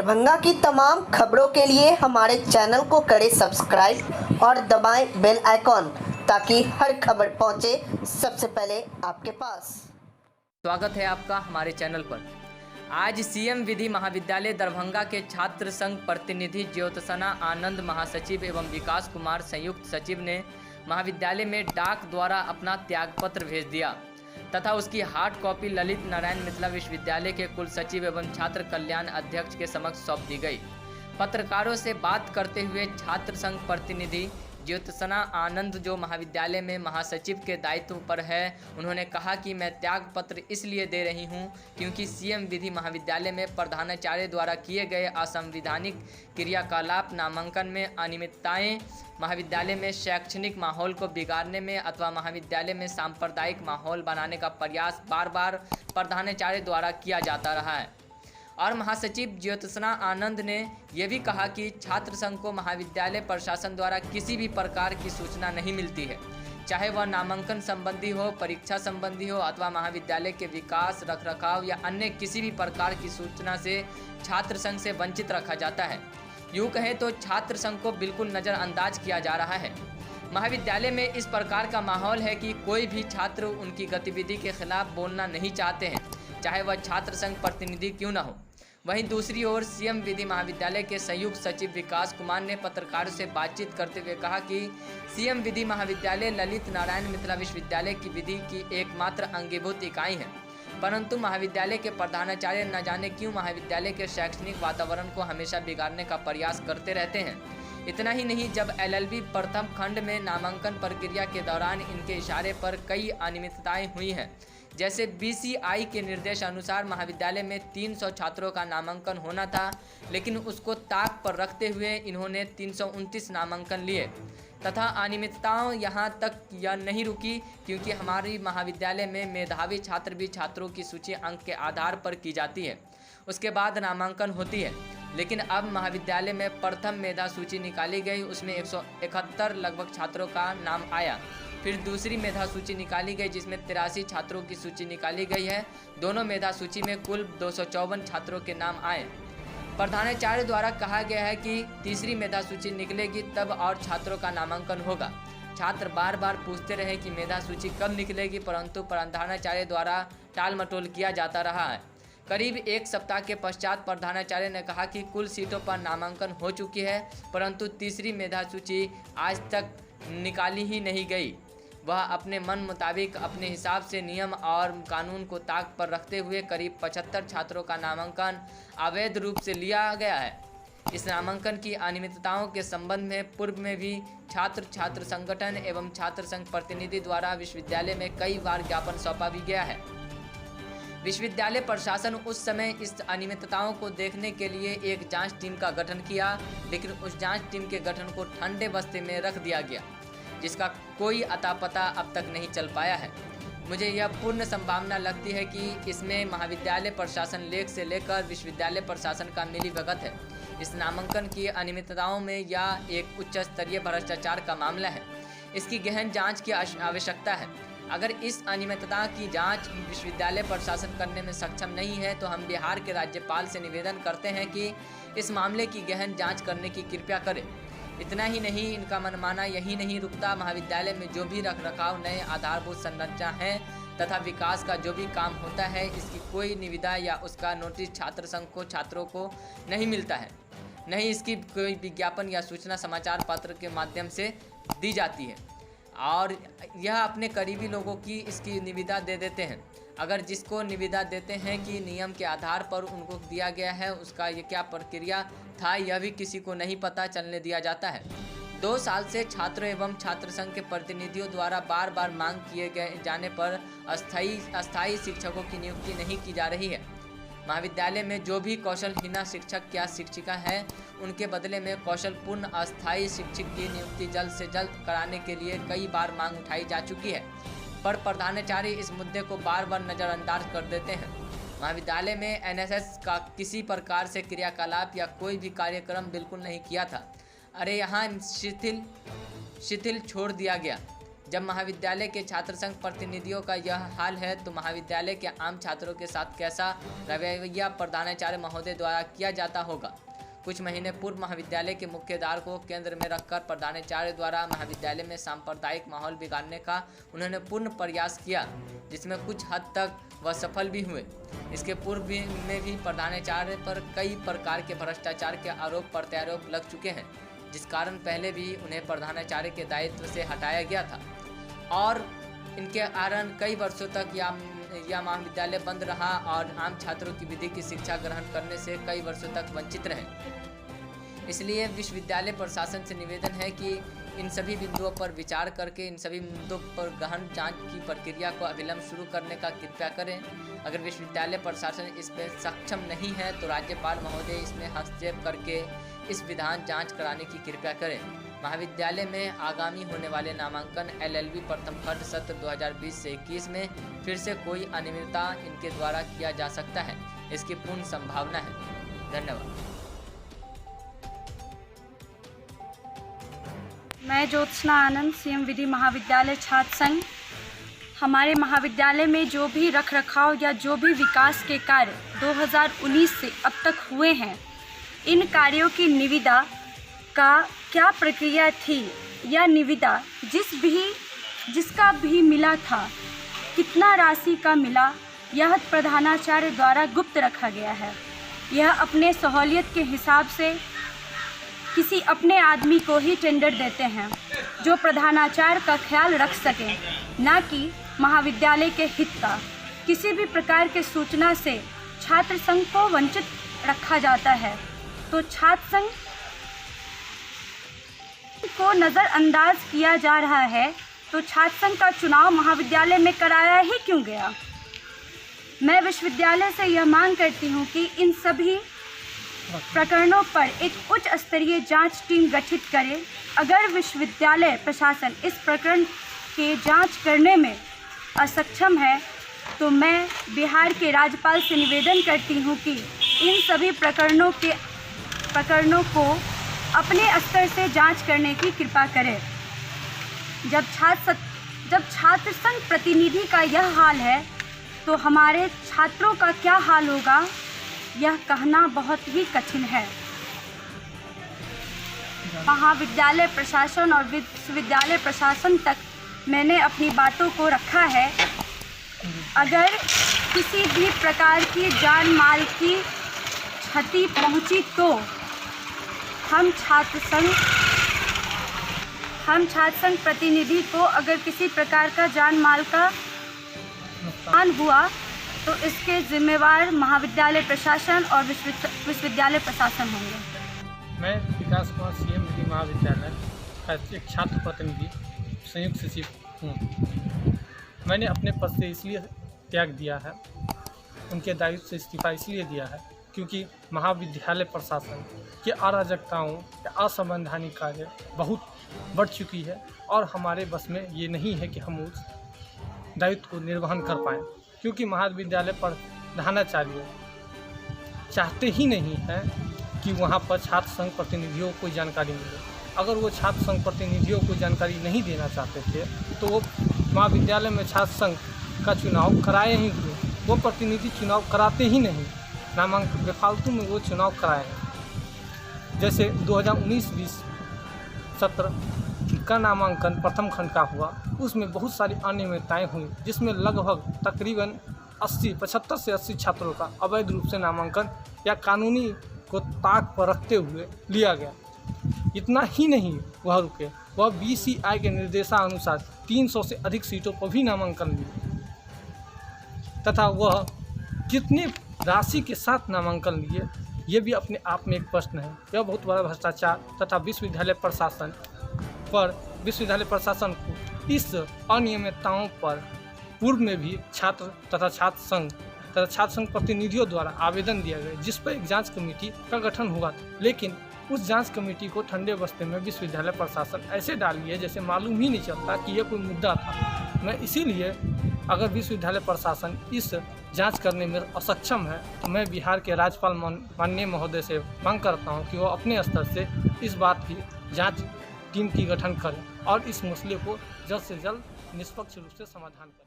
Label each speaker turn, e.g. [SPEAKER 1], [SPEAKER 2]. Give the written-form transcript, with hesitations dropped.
[SPEAKER 1] दरभंगा की तमाम खबरों के लिए हमारे चैनल को करें सब्सक्राइब और दबाएं बेल आइकॉन ताकि हर खबर पहुंचे सबसे पहले आपके पास।
[SPEAKER 2] स्वागत है आपका हमारे चैनल पर। आज सीएम विधि महाविद्यालय दरभंगा के छात्र संघ प्रतिनिधि ज्योत्सना आनंद, महासचिव एवं विकास कुमार संयुक्त सचिव ने महाविद्यालय में डाक द्वारा अपना त्यागपत्र भेज दिया तथा उसकी हार्ड कॉपी ललित नारायण मिथिला विश्वविद्यालय के कुल सचिव एवं छात्र कल्याण अध्यक्ष के समक्ष सौंप दी गई। पत्रकारों से बात करते हुए छात्र संघ प्रतिनिधि ज्योत्सना आनंद, जो महाविद्यालय में महासचिव के दायित्व पर है, उन्होंने कहा कि मैं त्याग पत्र इसलिए दे रही हूं क्योंकि सीएम विधि महाविद्यालय में प्रधानाचार्य द्वारा किए गए असंवैधानिक क्रियाकलाप, नामांकन में अनियमितताएं, महाविद्यालय में शैक्षणिक माहौल को बिगाड़ने में अथवा महाविद्यालय में सांप्रदायिक माहौल बनाने का प्रयास बार बार प्रधानाचार्य द्वारा किया जाता रहा है। और महासचिव ज्योत्सना आनंद ने यह भी कहा कि छात्र संघ को महाविद्यालय प्रशासन द्वारा किसी भी प्रकार की सूचना नहीं मिलती है, चाहे वह नामांकन संबंधी हो, परीक्षा संबंधी हो अथवा महाविद्यालय के विकास, रखरखाव या अन्य किसी भी प्रकार की सूचना से छात्र संघ से वंचित रखा जाता है। यूँ कहें तो छात्र संघ को बिल्कुल नज़रअंदाज किया जा रहा है। महाविद्यालय में इस प्रकार का माहौल है कि कोई भी छात्र उनकी गतिविधि के खिलाफ बोलना नहीं चाहते हैं, चाहे वह छात्र संघ प्रतिनिधि क्यों न हो। वहीं दूसरी ओर सीएम विधि महाविद्यालय के संयुक्त सचिव विकास कुमार ने पत्रकारों से बातचीत करते हुए कहा कि सीएम विधि महाविद्यालय ललित नारायण मिथिला विश्वविद्यालय की विधि की एकमात्र अंगीभूत इकाई है, परंतु महाविद्यालय के प्रधानाचार्य न जाने क्यों महाविद्यालय के शैक्षणिक वातावरण को हमेशा बिगाड़ने का प्रयास करते रहते हैं। इतना ही नहीं, जब एलएलबी प्रथम खंड में नामांकन प्रक्रिया के दौरान इनके इशारे पर कई अनियमितताएं हुई हैं, जैसे बीसीआई के निर्देश अनुसार महाविद्यालय में 300 छात्रों का नामांकन होना था, लेकिन उसको ताक पर रखते हुए इन्होंने 329 नामांकन लिए तथा अनियमितताओं यहाँ तक यह नहीं रुकी क्योंकि हमारी महाविद्यालय में मेधावी छात्र भी छात्रों की सूची अंक के आधार पर की जाती है, उसके बाद नामांकन होती है। लेकिन अब महाविद्यालय में प्रथम मेधा सूची निकाली गई, उसमें 171 लगभग छात्रों का नाम आया। फिर दूसरी मेधा सूची निकाली गई जिसमें 83 छात्रों की सूची निकाली गई है। दोनों मेधा सूची में कुल 254 छात्रों के नाम आए। प्रधानाचार्य द्वारा कहा गया है कि तीसरी मेधा सूची निकलेगी तब और छात्रों का नामांकन होगा। छात्र बार बार पूछते रहे कि मेधा सूची कब निकलेगी, परंतु प्रधानाचार्य द्वारा टाल मटोल किया जाता रहा है। करीब एक सप्ताह के पश्चात प्रधानाचार्य ने कहा कि कुल सीटों पर नामांकन हो चुकी है, परंतु तीसरी मेधा सूची आज तक निकाली ही नहीं गई। वह अपने मन मुताबिक अपने हिसाब से नियम और कानून को ताक पर रखते हुए करीब 75 छात्रों का नामांकन अवैध रूप से लिया गया है। इस नामांकन की अनियमितताओं के संबंध में पूर्व में भी छात्र संगठन एवं छात्र संघ प्रतिनिधि द्वारा विश्वविद्यालय में कई बार ज्ञापन सौंपा भी गया है। विश्वविद्यालय प्रशासन उस समय इस अनियमितताओं को देखने के लिए एक जांच टीम का गठन किया, लेकिन उस जांच टीम के गठन को ठंडे बस्ते में रख दिया गया, जिसका कोई अता पता अब तक नहीं चल पाया है। मुझे यह पूर्ण संभावना लगती है कि इसमें महाविद्यालय प्रशासन लेख से लेकर विश्वविद्यालय प्रशासन का मिलीभगत है। इस नामांकन की अनियमितताओं में यह एक उच्च स्तरीय भ्रष्टाचार का मामला है। इसकी गहन जांच की आवश्यकता है। अगर इस अनियमितता की जांच विश्वविद्यालय प्रशासन करने में सक्षम नहीं है तो हम बिहार के राज्यपाल से निवेदन करते हैं कि इस मामले की गहन जांच करने की कृपया करें। इतना ही नहीं, इनका मनमाना यही नहीं रुकता। महाविद्यालय में जो भी रखरखाव, नए आधारभूत संरचना है तथा विकास का जो भी काम होता है, इसकी कोई निविदा या उसका नोटिस छात्र संघ को, छात्रों को नहीं मिलता है, नहीं इसकी कोई विज्ञापन या सूचना समाचार पत्र के माध्यम से दी जाती है और यह अपने करीबी लोगों की इसकी निविदा दे देते हैं। अगर जिसको निविदा देते हैं कि नियम के आधार पर उनको दिया गया है, उसका ये क्या प्रक्रिया था यह भी किसी को नहीं पता चलने दिया जाता है। 2 साल से छात्रों एवं छात्र संघ के प्रतिनिधियों द्वारा बार बार मांग किए गए जाने पर अस्थायी शिक्षकों की नियुक्ति नहीं की जा रही है। महाविद्यालय में जो भी कौशलहीन शिक्षक या शिक्षिका हैं, उनके बदले में कौशलपूर्ण अस्थायी शिक्षक की नियुक्ति जल्द से जल्द कराने के लिए कई बार मांग उठाई जा चुकी है, पर प्रधानाचार्य इस मुद्दे को बार बार नज़रअंदाज कर देते हैं। महाविद्यालय में एनएसएस का किसी प्रकार से क्रियाकलाप या कोई भी कार्यक्रम बिल्कुल नहीं किया था। अरे यहाँ शिथिल छोड़ दिया गया। जब महाविद्यालय के छात्र संघ प्रतिनिधियों का यह हाल है तो महाविद्यालय के आम छात्रों के साथ कैसा रवैया प्रधानाचार्य महोदय द्वारा किया जाता होगा। कुछ महीने पूर्व महाविद्यालय के मुख्य द्वार को केंद्र में रखकर प्रधानाचार्य द्वारा महाविद्यालय में सांप्रदायिक माहौल बिगाड़ने का उन्होंने पूर्ण प्रयास किया, जिसमें कुछ हद तक वह सफल भी हुए। इसके पूर्व में भी प्रधानाचार्य पर कई प्रकार के भ्रष्टाचार के आरोप प्रत्यारोप लग चुके हैं, जिस कारण पहले भी उन्हें प्रधानाचार्य के दायित्व से हटाया गया था और इनके कारण कई वर्षों तक यह महाविद्यालय बंद रहा और आम छात्रों की विधि की शिक्षा ग्रहण करने से कई वर्षों तक वंचित रहे। इसलिए विश्वविद्यालय प्रशासन से निवेदन है कि इन सभी बिंदुओं पर विचार करके इन सभी मुद्दों पर गहन जांच की प्रक्रिया को अविलंब शुरू करने का कृपया करें। अगर विश्वविद्यालय प्रशासन इस पर सक्षम नहीं है तो राज्यपाल महोदय इसमें हस्तक्षेप करके इस विधान जांच कराने की कृपया करें। महाविद्यालय में आगामी होने वाले नामांकन LLB प्रथम खंड सत्र 2020 से 21 में फिर से कोई अनियमितता इनके द्वारा किया जा सकता है, इसकी पूर्ण संभावना है। धन्यवाद।
[SPEAKER 3] मैं ज्योत्सना आनंद, CM विधि महाविद्यालय छात्र संघ। हमारे महाविद्यालय में जो भी रखरखाव या जो भी विकास के कार्य 2019 से अब तक हुए हैं, इन कार्यों की निविदा का क्या प्रक्रिया थी या निविदा जिसका भी मिला था, कितना राशि का मिला, यह प्रधानाचार्य द्वारा गुप्त रखा गया है। यह अपने सहूलियत के हिसाब से किसी अपने आदमी को ही टेंडर देते हैं जो प्रधानाचार्य का ख्याल रख सके, न कि महाविद्यालय के हित का। किसी भी प्रकार के सूचना से छात्र संघ को वंचित रखा जाता है तो छात्र संघ को नज़रअंदाज किया जा रहा है, तो छात्र संघ का चुनाव महाविद्यालय में कराया ही क्यों गया। मैं विश्वविद्यालय से यह मांग करती हूँ कि इन सभी प्रकरणों पर एक उच्च स्तरीय जांच टीम गठित करे। अगर विश्वविद्यालय प्रशासन इस प्रकरण के जांच करने में असक्षम है तो मैं बिहार के राज्यपाल से निवेदन करती हूं कि इन सभी प्रकरणों को अपने स्तर से जांच करने की कृपा करें। जब छात्र संघ प्रतिनिधि का यह हाल है तो हमारे छात्रों का क्या हाल होगा, यह कहना बहुत ही कठिन है। महाविद्यालय प्रशासन और विश्वविद्यालय प्रशासन तक मैंने अपनी बातों को रखा है। अगर किसी भी प्रकार की जान माल की क्षति पहुंची तो हम छात्र संघ प्रतिनिधि को अगर किसी प्रकार का जान माल का नुकसान हुआ तो इसके जिम्मेवार महाविद्यालय प्रशासन और विश्वविद्यालय प्रशासन होंगे।
[SPEAKER 4] मैं विकास कुमार, CM विधि महाविद्यालय का एक छात्र प्रतिनिधि संयुक्त सचिव हूँ। मैंने अपने पद से इसलिए त्याग दिया है, उनके दायित्व से इस्तीफा इसलिए दिया है क्योंकि महाविद्यालय प्रशासन के अराजकताओं या असंवैधानिक कार्य बहुत बढ़ चुकी है और हमारे बस में ये नहीं है कि हम उस दायित्व को निर्वहन कर पाएँ, क्योंकि महाविद्यालय प्रधानाचार्य चाहते ही नहीं है कि वहाँ पर छात्र संघ प्रतिनिधियों को जानकारी मिले। अगर वो छात्र संघ प्रतिनिधियों को जानकारी नहीं देना चाहते थे तो वो महाविद्यालय में छात्र संघ का चुनाव कराए ही क्यों। वो प्रतिनिधि चुनाव कराते ही नहीं, नामांकन बेफालतू में वो चुनाव कराए हैं। जैसे 2019-20 सत्र का नामांकन प्रथम खंड का हुआ, उसमें बहुत सारी अनियमितताएँ हुई, जिसमें लगभग तकरीबन 75 से 80 छात्रों का अवैध रूप से नामांकन या कानूनी को ताक पर रखते हुए लिया गया। इतना ही नहीं वह रुके, वह BCI के निर्देशानुसार 300 से अधिक सीटों पर भी नामांकन लिए तथा वह कितनी राशि के साथ नामांकन लिए ये भी अपने आप में एक प्रश्न है। यह बहुत बड़ा भ्रष्टाचार तथा विश्वविद्यालय प्रशासन को इस अनियमितताओं पर पूर्व में भी छात्र तथा छात्र संघ प्रतिनिधियों द्वारा आवेदन दिया गया, जिस पर एक जांच कमेटी का गठन हुआ था। लेकिन उस जांच कमेटी को ठंडे बस्ते में विश्वविद्यालय प्रशासन ऐसे डाल दिया जैसे मालूम ही नहीं चलता कि यह कोई मुद्दा था। मैं इसीलिए अगर विश्वविद्यालय प्रशासन इस जांच करने में असक्षम है तो मैं बिहार के राज्यपाल माननीय महोदय से मांग करता हूं कि वो अपने स्तर से इस बात की जांच टीम की गठन करें और इस मसले को जल्द से जल्द निष्पक्ष रूप से समाधान करें।